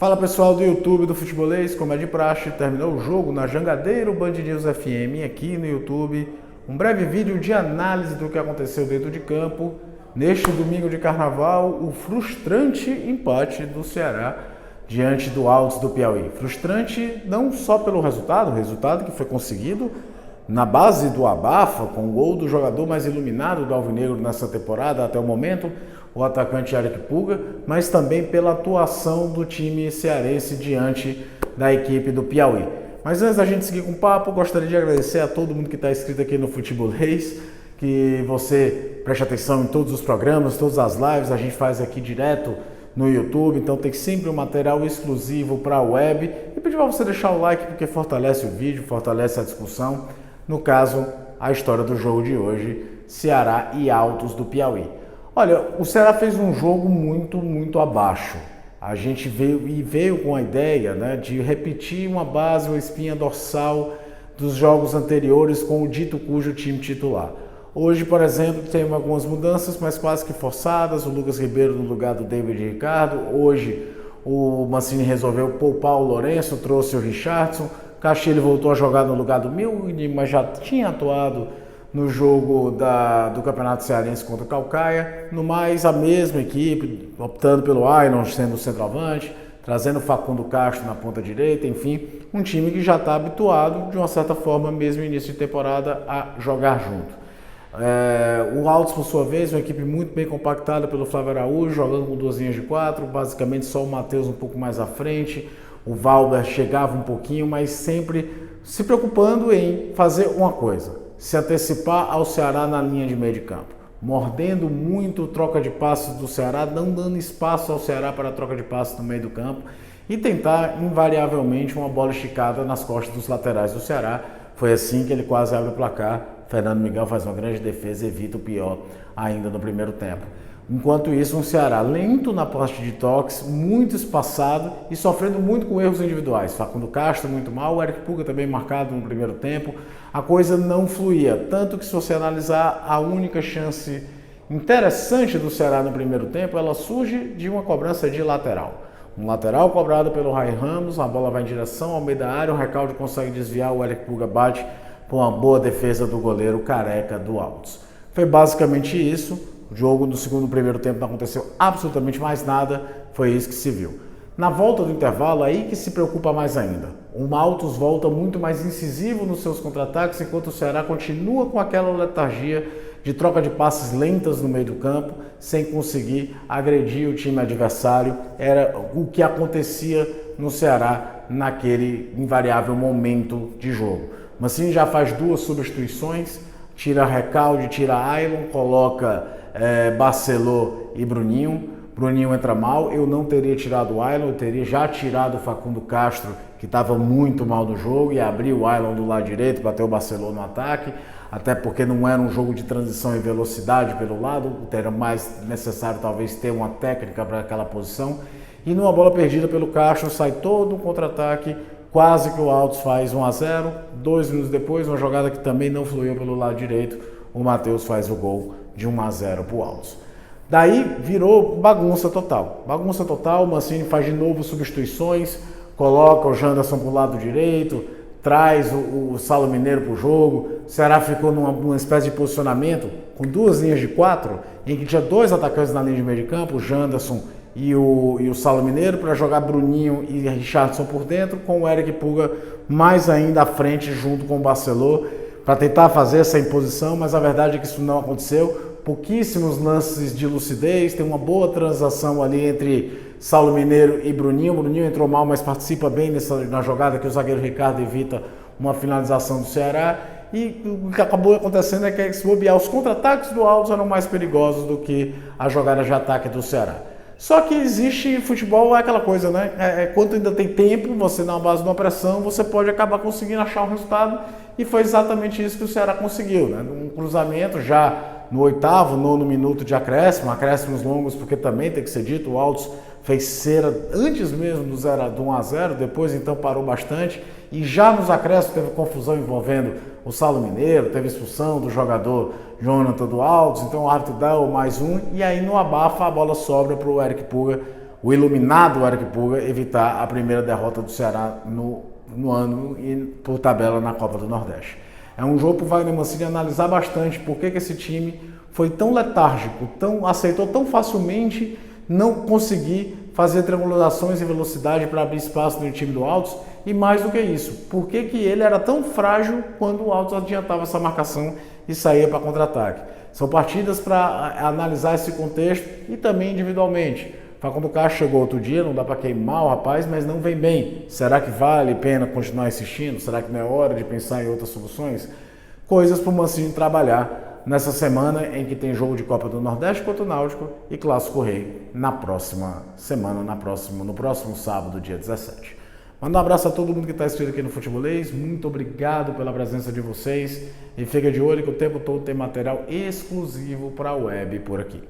Fala pessoal do YouTube do Futebolês, como é de praxe, terminou o jogo na Jangadeiro Band News FM aqui no YouTube. Um breve vídeo de análise do que aconteceu dentro de campo. Neste domingo de carnaval, o frustrante empate do Ceará diante do Altos do Piauí. Frustrante não só pelo resultado, o resultado que foi conseguido na base do abafa, com o gol do jogador mais iluminado do Alvinegro nessa temporada até o momento, o atacante Eric Puga, mas também pela atuação do time cearense diante da equipe do Piauí. Mas antes da gente seguir com o papo, gostaria de agradecer a todo mundo que está inscrito aqui no Futebolês, que você preste atenção em todos os programas, todas as lives, a gente faz aqui direto no YouTube, então tem sempre um material exclusivo para a web. E pedir para você deixar o like, porque fortalece o vídeo, fortalece a discussão. No caso, a história do jogo de hoje, Ceará e Altos do Piauí. Olha, o Ceará fez um jogo muito abaixo. A gente veio com a ideia, né, de repetir uma base, uma espinha dorsal dos jogos anteriores com o dito cujo time titular. Hoje, por exemplo, tem algumas mudanças, mas quase que forçadas. O Lucas Ribeiro no lugar do David Ricardo. Hoje, o Mancini resolveu poupar o Lourenço, trouxe o Richardson. Castilho voltou a jogar no lugar do Milne, mas já tinha atuado no jogo do Campeonato Cearense contra o Caucaia. No mais, a mesma equipe, optando pelo Ailon sendo o centroavante, trazendo o Facundo Castro na ponta direita, enfim, um time que já está habituado, de uma certa forma, mesmo no início de temporada, a jogar junto. O Altos, por sua vez, uma equipe muito bem compactada pelo Flávio Araújo, jogando com duas linhas de quatro, basicamente só o Matheus um pouco mais à frente, o Valber chegava um pouquinho, mas sempre se preocupando em fazer uma coisa: se antecipar ao Ceará na linha de meio de campo, mordendo muito troca de passos do Ceará, não dando espaço ao Ceará para a troca de passos no meio do campo e tentar invariavelmente uma bola esticada nas costas dos laterais do Ceará. Foi assim que ele quase abre o placar. Fernando Miguel faz uma grande defesa e evita o pior ainda no primeiro tempo. Enquanto isso, um Ceará lento na posse de toques, muito espaçado e sofrendo muito com erros individuais. Facundo Castro muito mal, o Eric Puga também marcado no primeiro tempo. A coisa não fluía, tanto que se você analisar a única chance interessante do Ceará no primeiro tempo, ela surge de uma cobrança de lateral. Um lateral cobrado pelo Ray Ramos, a bola vai em direção ao meio da área, o Recalde consegue desviar, o Eric Puga bate com uma boa defesa do goleiro Careca do Altos. Foi basicamente isso. O jogo no primeiro tempo não aconteceu absolutamente mais nada, foi isso que se viu. Na volta do intervalo, aí que se preocupa mais ainda. O Altos volta muito mais incisivo nos seus contra-ataques, enquanto o Ceará continua com aquela letargia de troca de passes lentas no meio do campo, sem conseguir agredir o time adversário. Era o que acontecia no Ceará naquele invariável momento de jogo. Mancini já faz duas substituições, tira Recalde, tira Ailon, coloca Barceló e Bruninho. Bruninho entra mal, eu não teria tirado o Ailon, eu teria já tirado o Facundo Castro, que estava muito mal do jogo, e abrir o Ailon do lado direito para ter o Barceló no ataque, até porque não era um jogo de transição e velocidade pelo lado, era mais necessário talvez ter uma técnica para aquela posição. E numa bola perdida pelo Castro, sai todo um contra-ataque, quase que o Altos faz 1-0, 2 minutos depois, uma jogada que também não fluiu pelo lado direito, o Matheus faz o gol de 1-0 para o Altos. Daí virou bagunça total, o Mancini faz de novo substituições, coloca o Janderson para o lado direito, traz o Saulo Mineiro para o jogo. O Ceará ficou numa espécie de posicionamento com duas linhas de quatro, em que tinha dois atacantes na linha de meio de campo, o Janderson e o Saulo Mineiro, para jogar Bruninho e Richardson por dentro, com o Eric Puga mais ainda à frente junto com o Barceló, para tentar fazer essa imposição, mas a verdade é que isso não aconteceu. Pouquíssimos lances de lucidez, tem uma boa transação ali entre Saulo Mineiro e Bruninho. O Bruninho entrou mal, mas participa bem na jogada que o zagueiro Ricardo evita uma finalização do Ceará. E o que acabou acontecendo é que, se bobear, os contra-ataques do Altos eram mais perigosos do que a jogada de ataque do Ceará. Só que existe futebol, é aquela coisa, né? Quando ainda tem tempo, você na base de uma pressão, você pode acabar conseguindo achar o resultado. E foi exatamente isso que o Ceará conseguiu, né? Um cruzamento já no 8º, 9º minuto de acréscimos longos, porque também tem que ser dito, o Altos fez cera antes mesmo do 1-0, depois então parou bastante, e já nos acréscimos teve confusão envolvendo o Saulo Mineiro, teve expulsão do jogador Jonathan do Altos, então o árbitro dá o mais um, e aí no abafa a bola sobra para o Eric Puga, o iluminado Eric Puga evitar a primeira derrota do Ceará no ano e por tabela na Copa do Nordeste. É um jogo para o Wagner Mancini analisar bastante por que esse time foi tão letárgico, aceitou tão facilmente não conseguir fazer triangulações em velocidade para abrir espaço no time do Altos, e mais do que isso, por que ele era tão frágil quando o Altos adiantava essa marcação e saía para contra-ataque. São partidas para analisar esse contexto e também individualmente. Facundo Castro chegou outro dia, não dá para queimar o rapaz, mas não vem bem. Será que vale a pena continuar insistindo? Será que não é hora de pensar em outras soluções? Coisas para o Mancini trabalhar nessa semana em que tem jogo de Copa do Nordeste contra o Náutico e Clássico Rei na próxima semana, no próximo sábado, dia 17. Manda um abraço a todo mundo que está inscrito aqui no Futebolês, muito obrigado pela presença de vocês e fica de olho que o tempo todo tem material exclusivo para a web por aqui.